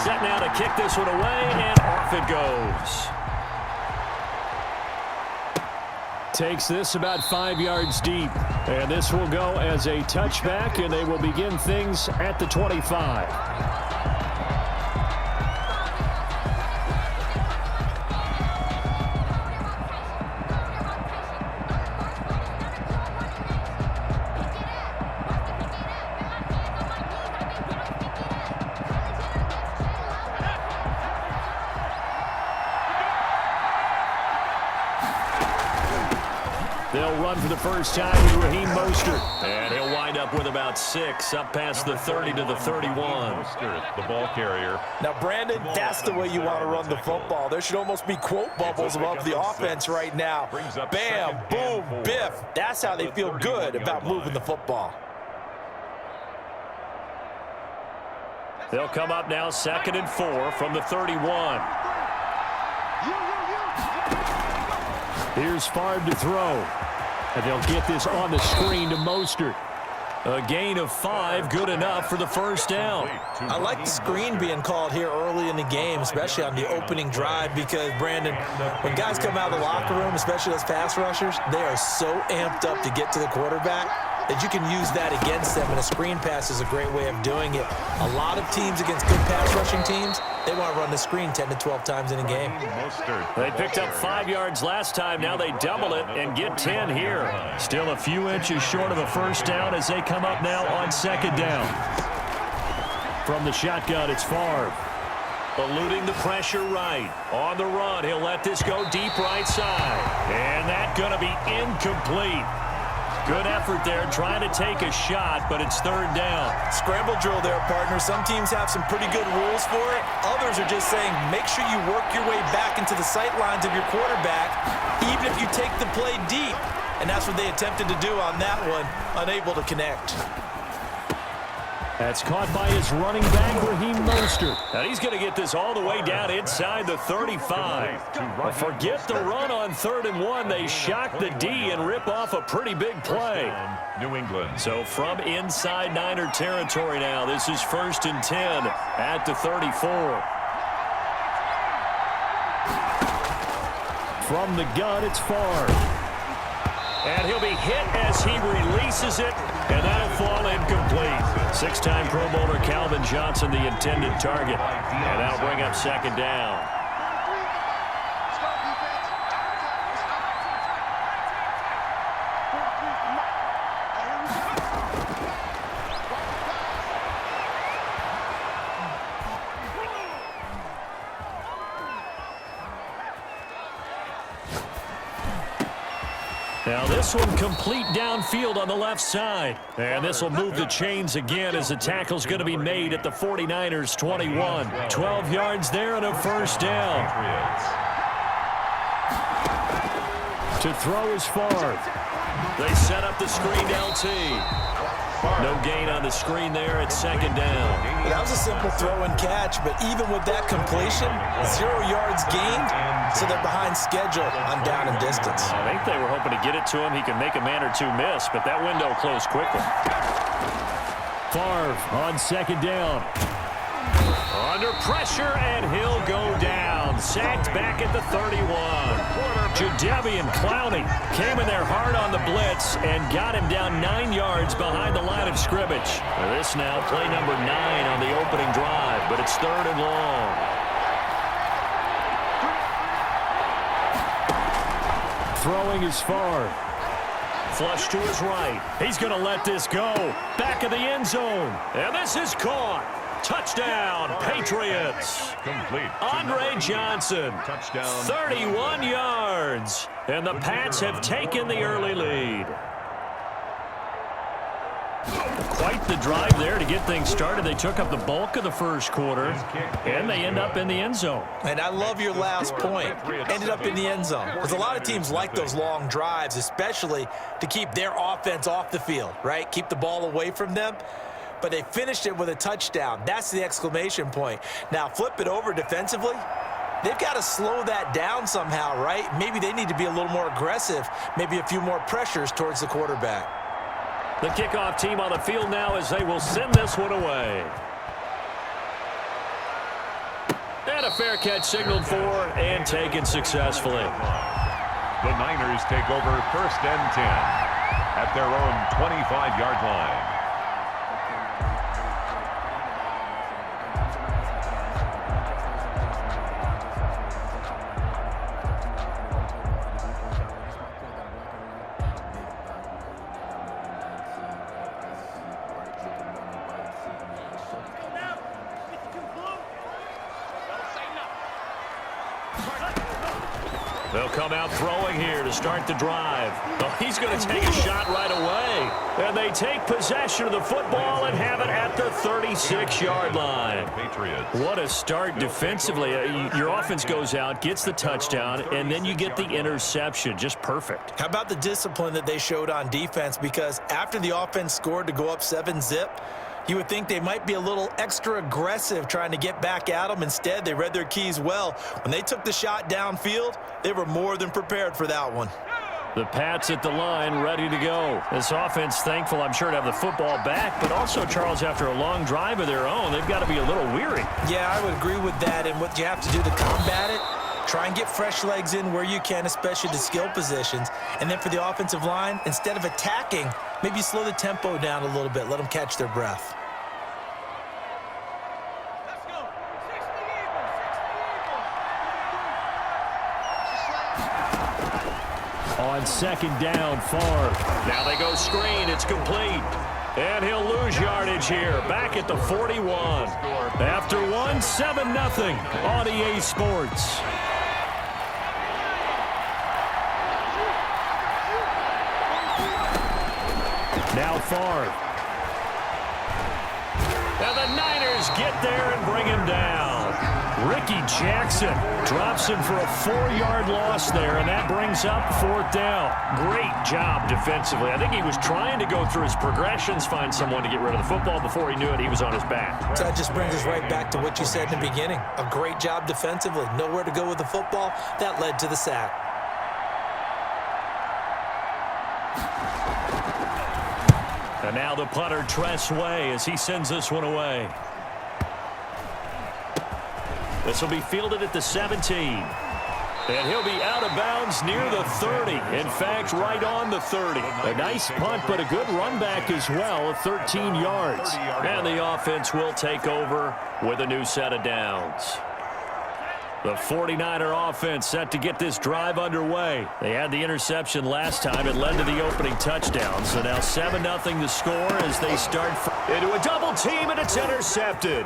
Set now to kick this one away, and off it goes. Takes this about 5 yards deep. And this will go as a touchback, and they will begin things at the 25. They'll run for the first time with Raheem Mostert. And he'll wind up with about 6, up past the 30 to the 31. Mostert, the ball carrier. Now, Brandon, that's the way you want to run the football. There should almost be quote bubbles above the offense right now. Bam, boom, biff. That's how they feel good about moving the football. They'll come up now 2nd and 4 from the 31. Here's Favre to throw. And they'll get this on the screen to Mostert. A gain of 5, good enough for the first down. I like the screen being called here early in the game, especially on the opening drive, because, Brandon, when guys come out of the locker room, especially those pass rushers, they are so amped up to get to the quarterback that you can use that against them, and a screen pass is a great way of doing it. A lot of teams against good pass rushing teams, they want to run the screen 10 to 12 times in a game. They picked up 5 yards last time. Now they double it and get 10 here. Still a few inches short of a first down as they come up now on 2nd down. From the shotgun, it's Favre. Eluding the pressure right. On the run, he'll let this go deep right side. And that's going to be incomplete. Good effort there, trying to take a shot, but it's 3rd down. Scramble drill there, partner. Some teams have some pretty good rules for it. Others are just saying, make sure you work your way back into the sight lines of your quarterback, even if you take the play deep. And that's what they attempted to do on that one, unable to connect. That's caught by his running back, Raheem Mostert. And he's going to get this all the way down inside the 35. But forget the run on 3rd and 1. They shock the D and rip off a pretty big play. New England. So from inside Niner territory now, this is 1st and 10 at the 34. From the gun, it's Favre. And he'll be hit as he releases it, and that'll fall incomplete. 6-time Pro Bowler Calvin Johnson, the intended target. And that'll bring up 2nd down. Now this one complete downfield on the left side. And this will move the chains again as the tackle's going to be made at the 49ers 21. 12 yards there and a first down. To throw is Favre. They set up the screen LT. No gain on the screen there at 2nd down. That was a simple throw and catch, but even with that completion, 0 yards gained, so they're behind schedule on down and distance. I think they were hoping to get it to him. He can make a man or two miss, but that window closed quickly. Favre on 2nd down. Under pressure, and he'll go down. Sacked back at the 31. Jadeveon Clowney came in there hard on the blitz and got him down 9 yards behind the line of scrimmage. This now play number 9 on the opening drive, but it's 3rd and long. Throwing is Favre. Flush to his right. He's going to let this go. Back of the end zone. And this is caught. Touchdown, Patriots. Complete. Andre Johnson, Touchdown. 31 yards. And the Pats have taken the early lead. Quite the drive there to get things started. They took up the bulk of the first quarter, and they end up in the end zone. And I love your last point. Ended up in the end zone. Because a lot of teams like those long drives, especially to keep their offense off the field, right? Keep the ball away from them. But they finished it with a touchdown. That's the exclamation point. Now flip it over defensively. They've got to slow that down somehow, right? Maybe they need to be a little more aggressive, maybe a few more pressures towards the quarterback. The kickoff team on the field now as they will send this one away. And a fair catch signaled for and taken successfully. The Niners take over 1st and 10 at their own 25-yard line. They'll come out throwing here to start the drive. Oh, he's going to take a shot right away. And they take possession of the football and have it at the 36-yard line. Patriots. What a start defensively. Your offense goes out, gets the touchdown, and then you get the interception. Just perfect. How about the discipline that they showed on defense? Because after the offense scored to go up 7-zip, you would think they might be a little extra aggressive trying to get back at them. Instead, they read their keys well. When they took the shot downfield, they were more than prepared for that one. The Pats at the line, ready to go. This offense thankful, I'm sure, to have the football back, but also, Charles, after a long drive of their own, they've got to be a little weary. Yeah, I would agree with that, and what you have to do to combat it, try and get fresh legs in where you can, especially the skill positions. And then for the offensive line, instead of attacking, maybe slow the tempo down a little bit, let them catch their breath. On 2nd down, Favre. Now they go screen. It's complete. And he'll lose yardage here. Back at the 41. After one, 7-0 on EA Sports. Now Favre. And the Niners get there and bring him down. Ricky Jackson drops him for a 4-yard loss there, and that brings up 4th down. Great job defensively. I think he was trying to go through his progressions, find someone to get rid of the football. Before he knew it, he was on his back. So that just brings us right back to what you said in the beginning. A great job defensively. Nowhere to go with the football. That led to the sack. And now the punter, Tress Way, as he sends this one away. This will be fielded at the 17. And he'll be out of bounds near the 30. In fact, right on the 30. A nice punt, but a good run back as well of 13 yards. And the offense will take over with a new set of downs. The 49er offense set to get this drive underway. They had the interception last time. It led to the opening touchdown. So now 7-0 the score as they start into a double team, and it's intercepted.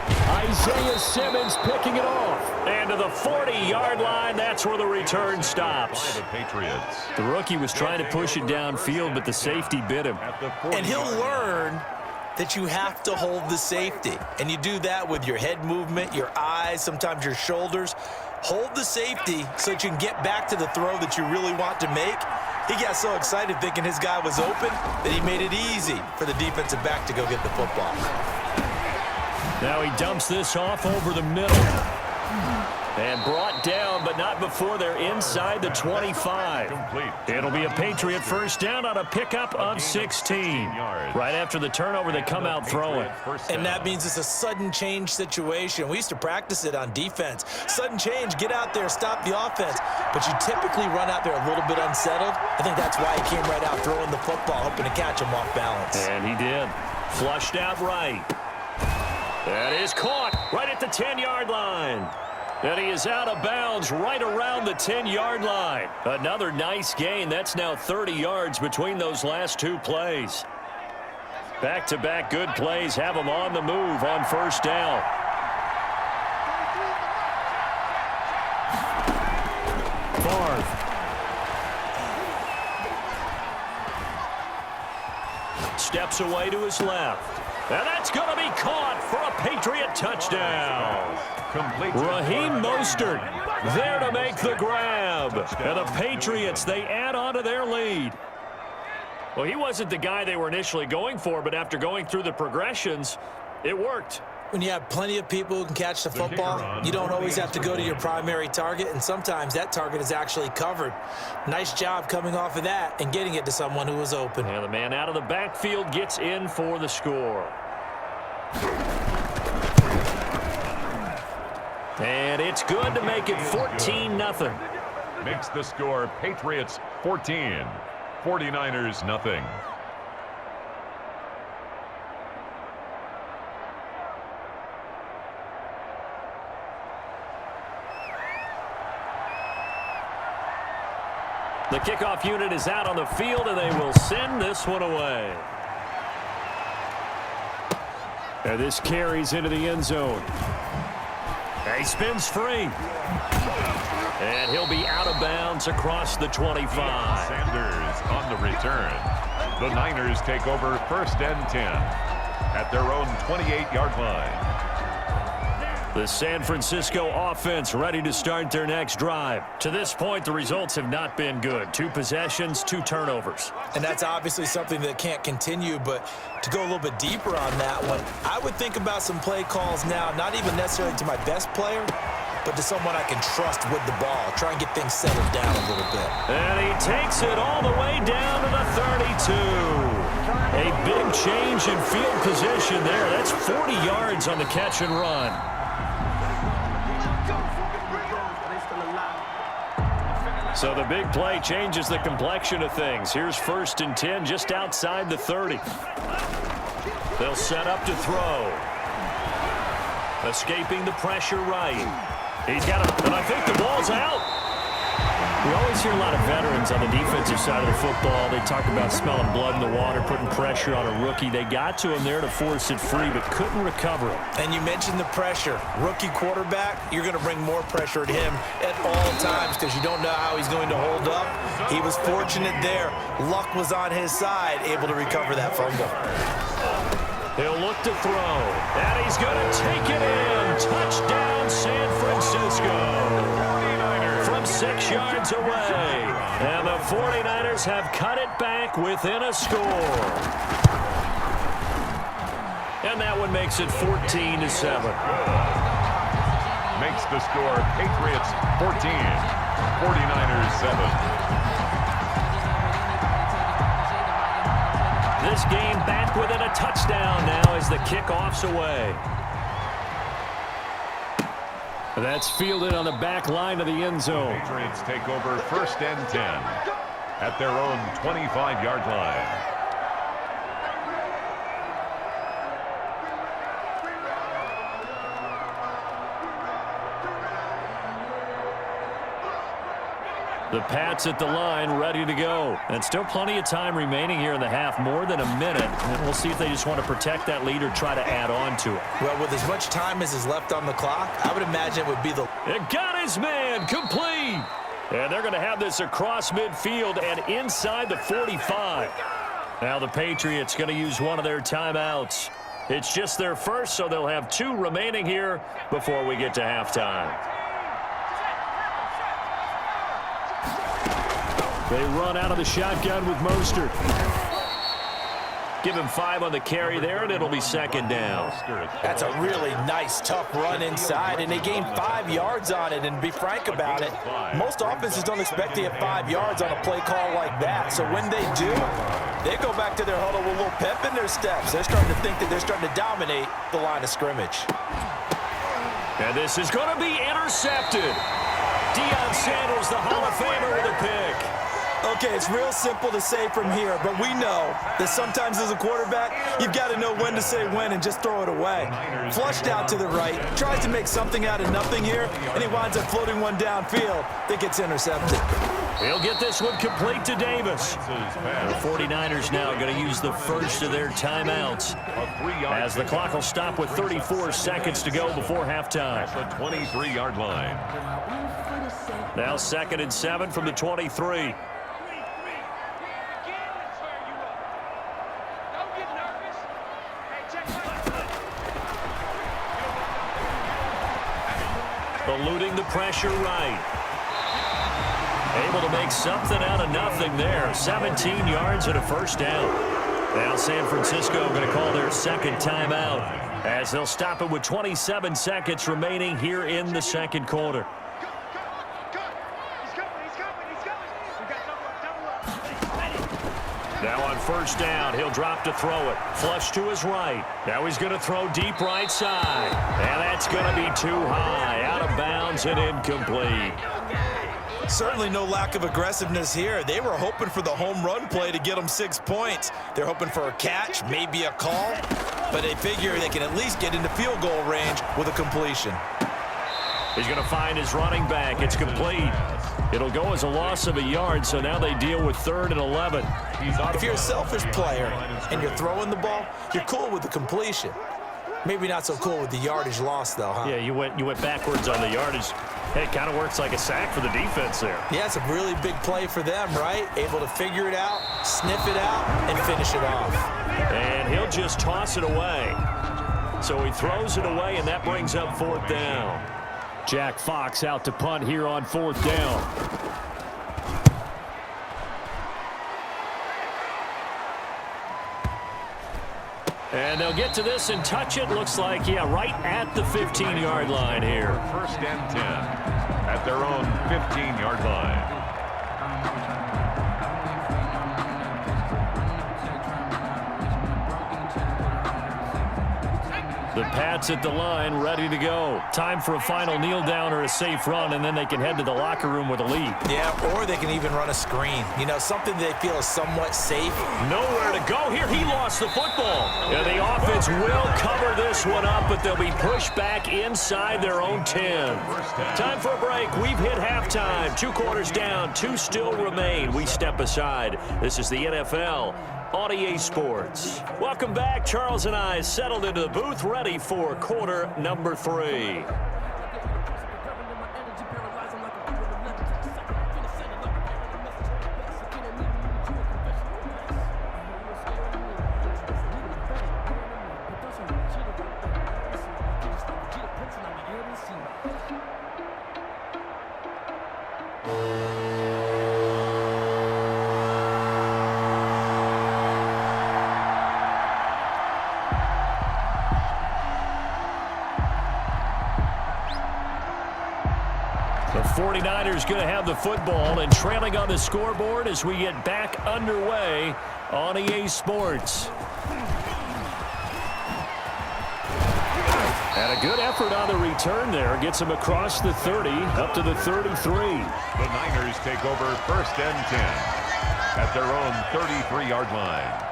Isaiah Simmons picking it off. And to the 40-yard line, that's where the return stops. The Patriots. The rookie was trying to push it downfield, but the safety bit him. And he'll learn that you have to hold the safety. And you do that with your head movement, your eyes, sometimes your shoulders. Hold the safety so that you can get back to the throw that you really want to make. He got so excited thinking his guy was open that he made it easy for the defensive back to go get the football. Now he dumps this off over the middle. And brought down, but not before they're inside the 25. It'll be a Patriot first down on a pickup of 16. Right after the turnover, they come out throwing. And that means it's a sudden change situation. We used to practice it on defense. Sudden change, get out there, stop the offense. But you typically run out there a little bit unsettled. I think that's why he came right out throwing the football, hoping to catch him off balance. And he did. Flushed out right. That is caught right at the 10-yard line. And he is out of bounds right around the 10-yard line. Another nice gain. That's now 30 yards between those last two plays. Back-to-back good plays have him on the move on first down. Favre. Steps away to his left. And that's going to be caught for a Patriot touchdown. Raheem Mostert there to make the grab. And the Patriots, they add on to their lead. Well, he wasn't the guy they were initially going for, but after going through the progressions, it worked. When you have plenty of people who can catch the football, you don't always have to go to your primary target, and sometimes that target is actually covered. Nice job coming off of that and getting it to someone who was open. And the man out of the backfield gets in for the score. And it's good to make it 14-0. Makes the score Patriots 14, 49ers nothing. The kickoff unit is out on the field, and they will send this one away. And this carries into the end zone. He spins free. And he'll be out of bounds across the 25. Sanders on the return. The Niners take over 1st and 10 at their own 28-yard line. The San Francisco offense ready to start their next drive. To this point, the results have not been good. 2 possessions, 2 turnovers. And that's obviously something that can't continue, but to go a little bit deeper on that one, I would think about some play calls now, not even necessarily to my best player, but to someone I can trust with the ball. Try and get things settled down a little bit. And he takes it all the way down to the 32. A big change in field position there. That's 40 yards on the catch and run. So the big play changes the complexion of things. Here's 1st and 10 just outside the 30. They'll set up to throw. Escaping the pressure right. He's got it, and I think the ball's out. We always hear a lot of veterans on the defensive side of the football. They talk about smelling blood in the water, putting pressure on a rookie. They got to him there to force it free, but couldn't recover it. And you mentioned the pressure. Rookie quarterback, you're going to bring more pressure at him at all times because you don't know how he's going to hold up. He was fortunate there. Luck was on his side, able to recover that fumble. He'll look to throw, and he's going to take it in. Touchdown, San Francisco. 6 yards away, and the 49ers have cut it back within a score. And that one makes it 14-7. Makes the score Patriots 14, 49ers 7. This game back within a touchdown now as the kickoff's away. That's fielded on the back line of the end zone. Patriots take over 1st and 10 at their own 25-yard line. The Pats at the line ready to go. And still plenty of time remaining here in the half, more than a minute. And we'll see if they just want to protect that lead or try to add on to it. Well, with as much time as is left on the clock, I would imagine it would be the... It got his man complete. And they're going to have this across midfield and inside the 45. Now the Patriots going to use one of their timeouts. It's just their first, so they'll have 2 remaining here before we get to halftime. They run out of the shotgun with Mostert. Give him 5 on the carry there, and it'll be 2nd down. That's a really nice, tough run inside, and they gained 5 yards on it. And to be frank about it, most offenses don't expect to get 5 yards on a play call like that. So when they do, they go back to their huddle with a little pep in their steps. They're starting to think that they're starting to dominate the line of scrimmage. And this is going to be intercepted. Deion Sanders, the Hall of Famer, with a pick. Okay, it's real simple to say from here, but we know that sometimes as a quarterback, you've got to know when to say when and just throw it away. Flushed out to the right, tries to make something out of nothing here, and he winds up floating one downfield that gets intercepted. He'll get this one complete to Davis. The 49ers now going to use the first of their timeouts as the clock will stop with 34 seconds to go before halftime. The 23-yard line. Now 2nd and 7 from the 23. Eluding the pressure right. Able to make something out of nothing there. 17 yards and a 1st down. Now San Francisco going to call their 2nd timeout as they'll stop it with 27 seconds remaining here in the 2nd quarter. Now on first down. He'll drop to throw it. Flush to his right. Now he's going to throw deep right side. And that's going to be too high. Out of bounds and incomplete. Certainly no lack of aggressiveness here. They were hoping for the home run play to get them 6 points. They're hoping for a catch, maybe a call, but they figure they can at least get into field goal range with a completion. He's going to find his running back. It's complete. It'll go as a loss of a yard, so now they deal with 3rd and 11. If you're a selfish player and you're throwing the ball, you're cool with the completion. Maybe not so cool with the yardage loss, though, huh? Yeah, you went backwards on the yardage. Hey, it kind of works like a sack for the defense there. Yeah, it's a really big play for them, right? Able to figure it out, sniff it out, and finish it off. And he'll just toss it away. So he throws it away, and that brings up 4th down. Jack Fox out to punt here on 4th down. And they'll get to this and touch it. Looks like, yeah, right at the 15-yard line here. 1st and 10 at their own 15-yard line. The Pats at the line, ready to go. Time for a final kneel down or a safe run, and then they can head to the locker room with a lead. Yeah, or they can even run a screen. You know, something they feel is somewhat safe. Nowhere to go here. He lost the football. And the offense will cover this one up, but they'll be pushed back inside their own 10. Time for a break. We've hit halftime. 2 quarters down. 2 still remain. We step aside. This is the NFL on EA Sports. Welcome back. Charles and I settled into the booth, ready for quarter number 3. The 49ers going to have the football and trailing on the scoreboard as we get back underway on EA Sports. And a good effort on the return there. Gets him across the 30, up to the 33. The Niners take over 1st and 10 at their own 33-yard line.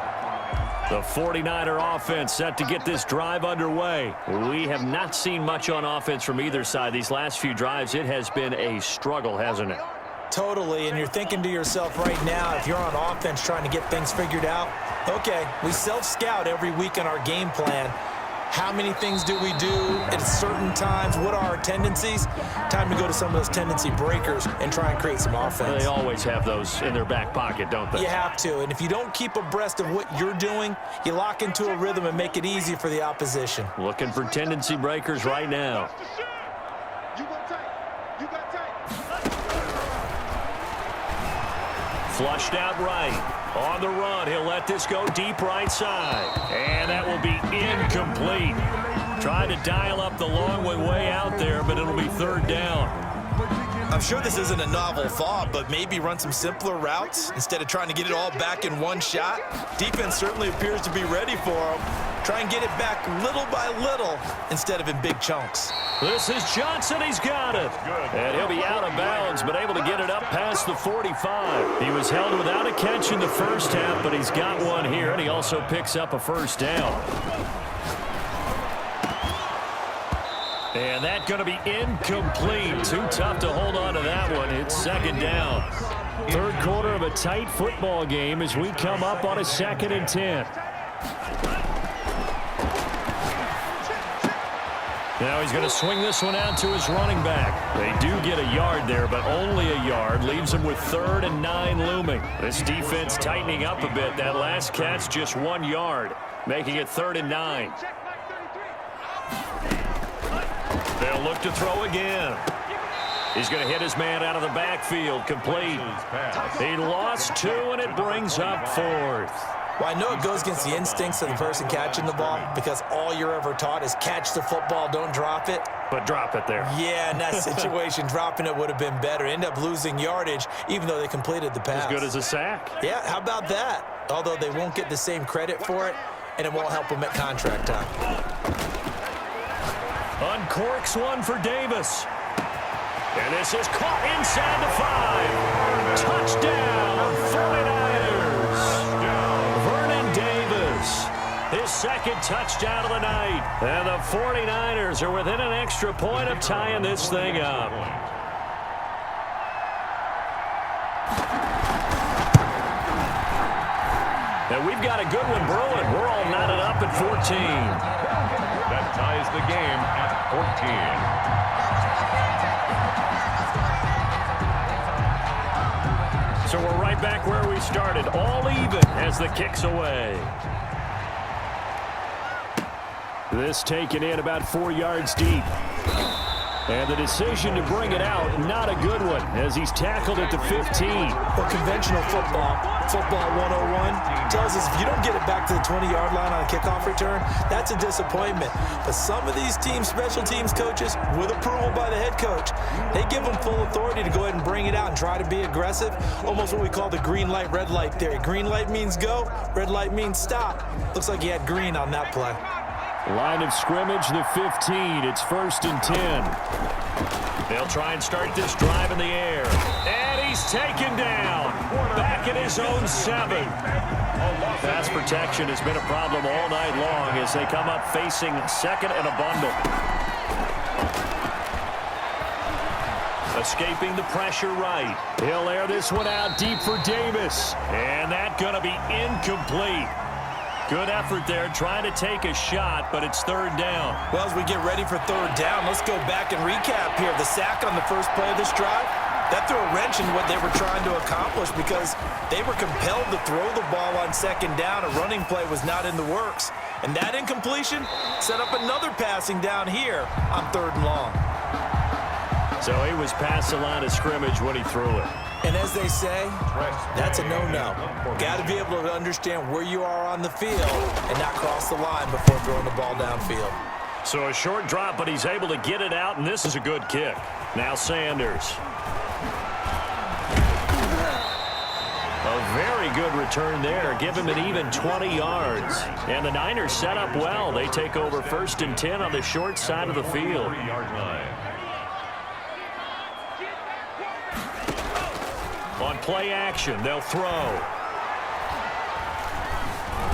The 49er offense set to get this drive underway. We have not seen much on offense from either side. These last few drives, it has been a struggle, hasn't it? Totally, and you're thinking to yourself right now, if you're on offense trying to get things figured out, okay, we self-scout every week on our game plan. How many things do we do at certain times? What are our tendencies? Time to go to some of those tendency breakers and try and create some offense. They always have those in their back pocket, don't they? You have to, and if you don't keep abreast of what you're doing, you lock into a rhythm and make it easy for the opposition. Looking for tendency breakers right now. Flushed out right. On the run, he'll let this go deep right side. And that will be incomplete. Trying to dial up the long one way out there, but it'll be 3rd down. I'm sure this isn't a novel thought, but maybe run some simpler routes instead of trying to get it all back in one shot. Defense certainly appears to be ready for them. Try and get it back little by little instead of in big chunks. This is Johnson. He's got it. And he'll be out of bounds, but able to get it up past the 45. He was held without a catch in the first half, but he's got one here, and he also picks up a 1st down. And that's going to be incomplete. Too tough to hold on to that one. It's 2nd down. 3rd quarter of a tight football game as we come up on a 2nd and 10. Now he's going to swing this one out to his running back. They do get a yard there, but only a yard. Leaves him with 3rd and 9 looming. This defense tightening up a bit. That last catch just 1 yard, making it 3rd and 9. They'll look to throw again. He's going to hit his man out of the backfield. Complete. He lost 2, and it brings up 4th. Well, I know it goes against the instincts of the person catching the ball because all you're ever taught is catch the football, don't drop it. But drop it there. Yeah, in that situation, dropping it would have been better. End up losing yardage, even though they completed the pass. As good as a sack. Yeah, how about that? although they won't get the same credit for it, and it won't help them at contract time. Uncorks one for Davis. And this is caught inside the 5. Touchdown, 49ers. Vernon Davis, his second touchdown of the night. And the 49ers are within an extra point of tying this thing up. And we've got a good one brewing. We're all knotted up at 14. That ties the game at 14. So we're right back where we started, all even as the kick's away. This taken in about 4 yards deep. And the decision to bring it out, not a good one, as he's tackled at the 15. Well, conventional football 101, tells us if you don't get it back to the 20-yard line on a kickoff return, that's a disappointment. But some of these teams, special teams coaches, with approval by the head coach, they give them full authority to go ahead and bring it out and try to be aggressive, almost what we call the green light, red light theory. Green light means go, red light means stop. Looks like he had green on that play. Line of scrimmage, the 15. It's 1st and 10. They'll try and start this drive in the air. And he's taken down. Back at his own 7. Pass protection has been a problem all night long as they come up facing second and a bundle. Escaping the pressure right. He'll air this one out deep for Davis. And that's going to be incomplete. Good effort there, trying to take a shot, but it's 3rd down. Well, as we get ready for 3rd down, let's go back and recap here. The sack on the first play of this drive, that threw a wrench in what they were trying to accomplish because they were compelled to throw the ball on 2nd down. A running play was not in the works. And that incompletion set up another passing down here on 3rd and long. So he was past the line of scrimmage when he threw it. And as they say, that's a no-no. Got to be able to understand where you are on the field and not cross the line before throwing the ball downfield. So a short drop, but he's able to get it out, and this is a good kick. Now Sanders. A very good return there. Give him an even 20 yards. And the Niners set up well. They take over 1st and 10 on the short side of the field. 3-yard line. On play action, they'll throw.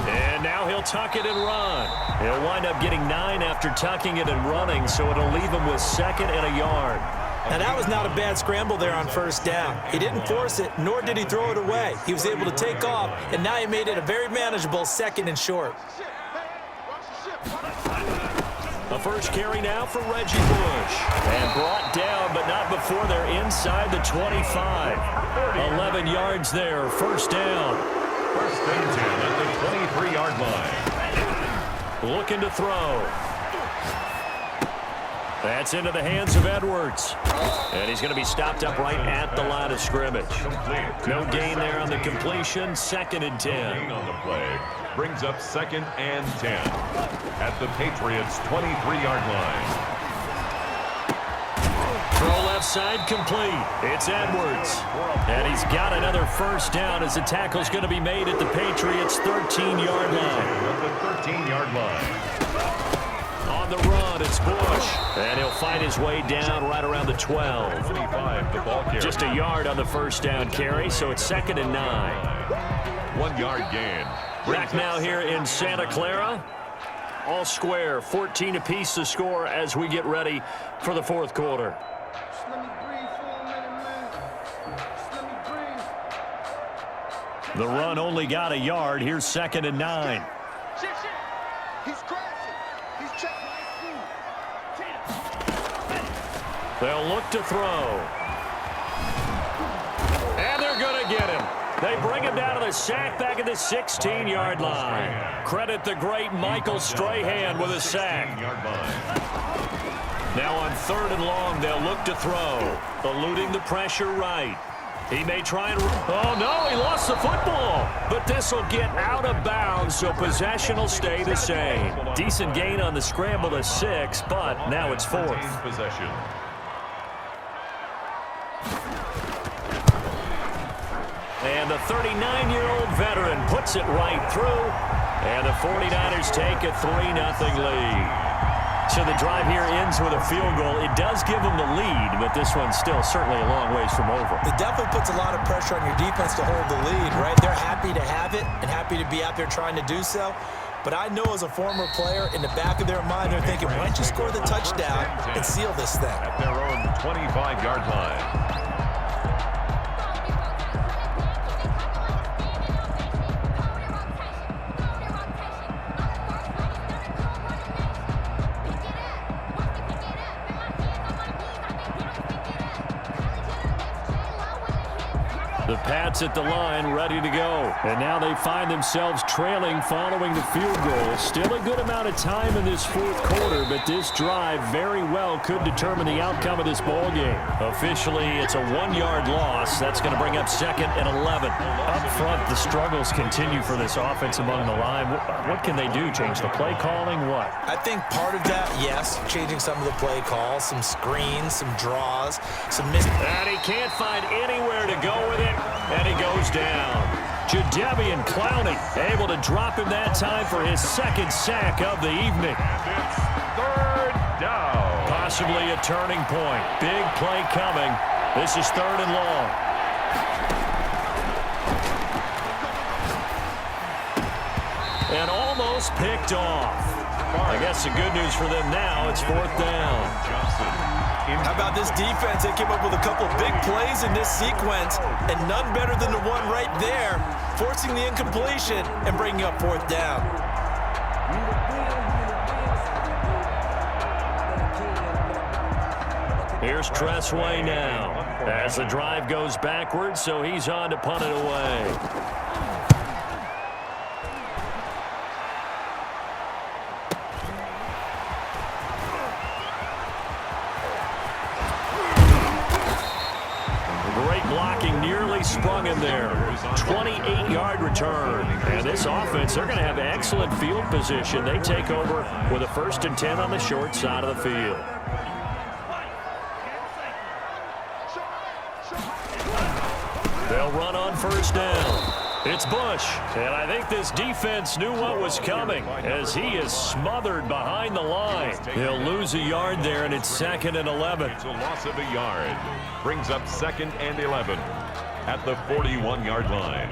And now he'll tuck it and run. He'll wind up getting 9 after tucking it and running, so it'll leave him with 2nd and a yard. Now, that was not a bad scramble there on 1st down. He didn't force it, nor did he throw it away. He was able to take off, and now he made it a very manageable 2nd and short. A first carry now for Reggie Bush. And brought down, but not before they're inside the 25. 11 yards there, 1st down. 1st and 10 at the 23-yard line. Looking to throw. That's into the hands of Edwards. And he's going to be stopped up right at the line of scrimmage. No gain there on the completion. 2nd and 10. On the play brings up 2nd and 10 at the Patriots' 23-yard line. Throw left side complete. It's Edwards. And he's got another 1st down as the tackle's going to be made at the Patriots' 13-yard line. At the 13-yard line. On the run, it's Bush. And he'll find his way down right around the 12. 25, the ball carry. Just a yard on the 1st down carry, so it's 2nd and 9. 1-yard gain. Back now here in Santa Clara. All square, 14 apiece to score as we get ready for the 4th quarter. The run only got a yard. Here's 2nd and 9. They'll look to throw. And they're going to get him. They bring him down to the sack back at the 16-yard line. Credit the great Michael Strahan with a sack. Now on 3rd and long, they'll look to throw. Eluding the pressure right. He may try and... Oh, no, he lost the football. But this will get out of bounds, so possession will stay the same. Decent gain on the scramble to 6, but now it's 4th. And the 39-year-old veteran puts it right through. And the 49ers take a 3-0 lead. So the drive here ends with a field goal. It does give them the lead, but this one's still certainly a long ways from over. It definitely puts a lot of pressure on your defense to hold the lead, right? They're happy to have it and happy to be out there trying to do so. But I know as a former player, in the back of their mind, they're thinking, why don't you score the touchdown and seal this thing? At their own 25-yard line. The Pats at the line, ready to go. And now they find themselves trailing following the field goal. Still a good amount of time in this fourth quarter, but this drive very well could determine the outcome of this ball game. Officially, it's a 1-yard loss. That's going to bring up 2nd and 11. Up front, the struggles continue for this offense among the line. What can they do? Change the play calling? What? I think part of that, yes, changing some of the play calls, some screens, some draws, some miss. And he can't find anywhere to go with it. And he goes down. Jadeveon Clowney able to drop him that time for his 2nd sack of the evening. And it's 3rd down. Possibly a turning point. Big play coming. This is 3rd and long. And almost picked off. I guess the good news for them now, it's 4th down. How about this defense? They came up with a couple big plays in this sequence, and none better than the one right there, forcing the incompletion and bringing up 4th down. Here's Tressway now. As the drive goes backwards, so he's on to punt it away. Sprung him there. 28-yard return. And this offense, they're going to have excellent field position. They take over with a 1st and 10 on the short side of the field. They'll run on 1st down. It's Bush, and I think this defense knew what was coming as he is smothered behind the line. He'll lose a yard there, and it's 2nd and 11. It's a loss of a yard. Brings up 2nd and 11 at the 41-yard line.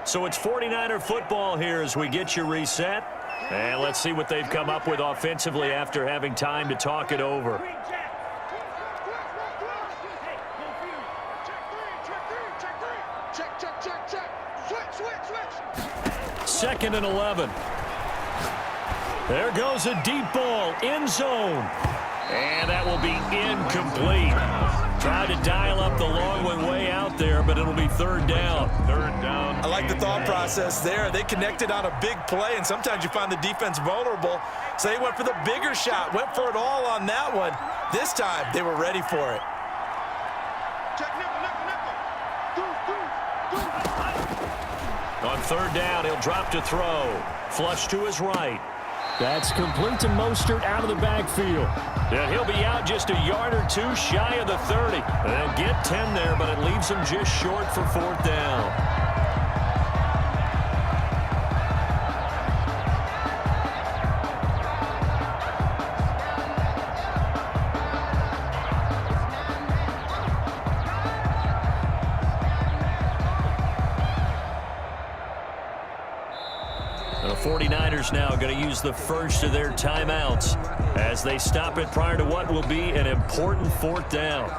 So it's 49er football here as we get you reset. And let's see what they've come up with offensively after having time to talk it over. Second and 11. There goes a deep ball, end zone. And that will be incomplete. Tried to dial up the long way out there, but it'll be 3rd down. 3rd down. I like the thought process there. They connected on a big play, and sometimes you find the defense vulnerable. So they went for the bigger shot, went for it all on that one. This time, they were ready for it. On 3rd down, he'll drop to throw. Flush to his right. That's complete to Mostert out of the backfield. And he'll be out just a yard or two shy of the 30. They'll get 10 there, but it leaves them just short for 4th down. The 49ers now going to use the first of their timeouts as they stop it prior to what will be an important 4th down.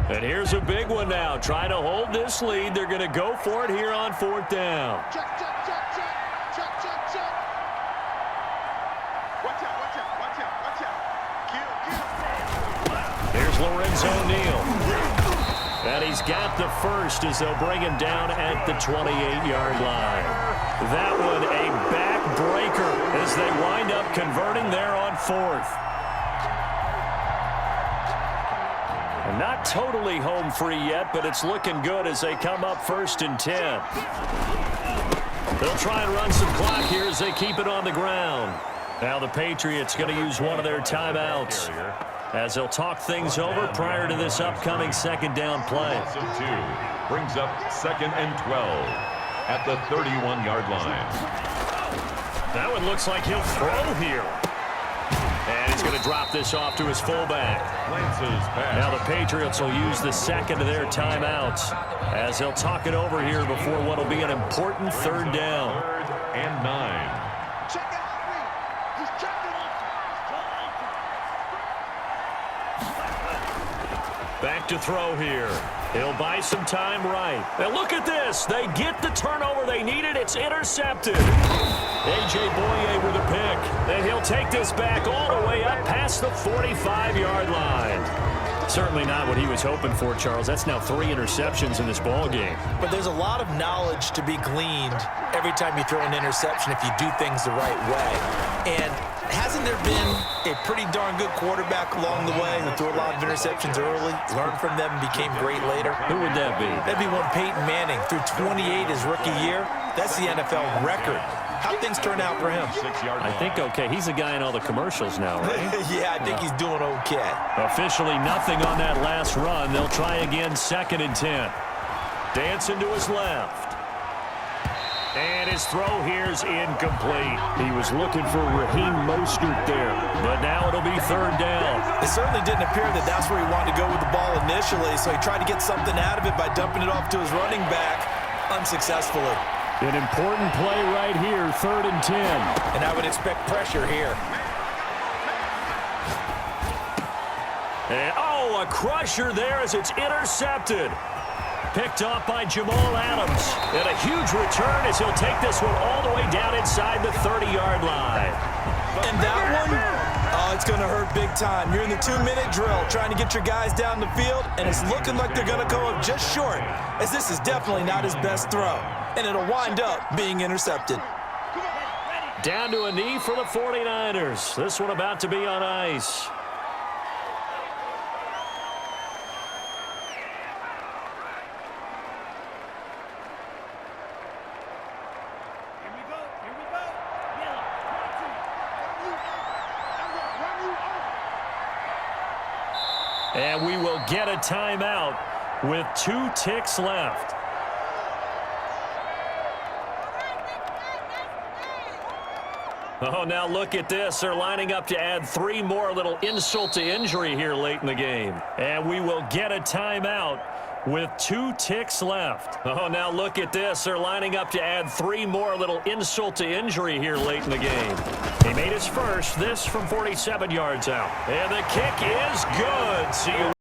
And here's a big one now. Trying to hold this lead. They're going to go for it here on 4th down. Here's Lorenzo Neal. And he's got the first as they'll bring him down at the 28-yard line. That one a backbreaker as they wind up converting there on 4th. Not totally home free yet, but it's looking good as they come up 1st and 10. They'll try and run some clock here as they keep it on the ground. Now the Patriots going to use one of their timeouts as they'll talk things over prior to this upcoming 2nd down play. Brings up 2nd and 12 at the 31-yard line. That one looks like he'll throw here. And he's going to drop this off to his fullback. Now the Patriots will use the 2nd of their timeouts as they'll talk it over here before what will be an important 3rd down. 3rd and 9. Back to throw here. He'll buy some time right. Now look at this. They get the turnover they needed. It's intercepted. A.J. Boye with a pick. And he'll take this back all the way up past the 45-yard line. Certainly not what he was hoping for, Charles. That's now 3 interceptions in this ball game. But there's a lot of knowledge to be gleaned every time you throw an interception if you do things the right way. And hasn't there been a pretty darn good quarterback along the way who threw a lot of interceptions early, learned from them, and became great later? Who would that be? That'd be one Peyton Manning. Threw 28 his rookie year. That's the NFL record. How'd things turn out for him? I think okay. He's the guy in all the commercials now, right? Yeah, I think he's doing okay. Officially nothing on that last run. They'll try again 2nd and 10. Dancing to his left. And his throw here's incomplete. He was looking for Raheem Mostert there, but now it'll be 3rd down. It certainly didn't appear that that's where he wanted to go with the ball initially, so he tried to get something out of it by dumping it off to his running back unsuccessfully. An important play right here, 3rd and 10. And I would expect pressure here. And, a crusher there as it's intercepted. Picked off by Jamal Adams. And a huge return as he'll take this one all the way down inside the 30-yard line. And that one, it's going to hurt big time. You're in the 2-minute drill trying to get your guys down the field, and it's looking like they're going to come up just short, as this is definitely not his best throw. And it'll wind up being intercepted. Down to a knee for the 49ers. This one about to be on ice. And we will get a timeout with 2 ticks left. Oh, now look at this. They're lining up to add 3 more, a little insult to injury here late in the game. And we will get a timeout with 2 ticks left. Oh, now look at this. They're lining up to add 3 more, a little insult to injury here late in the game. He made his first, this from 47 yards out. And the kick is good. See you.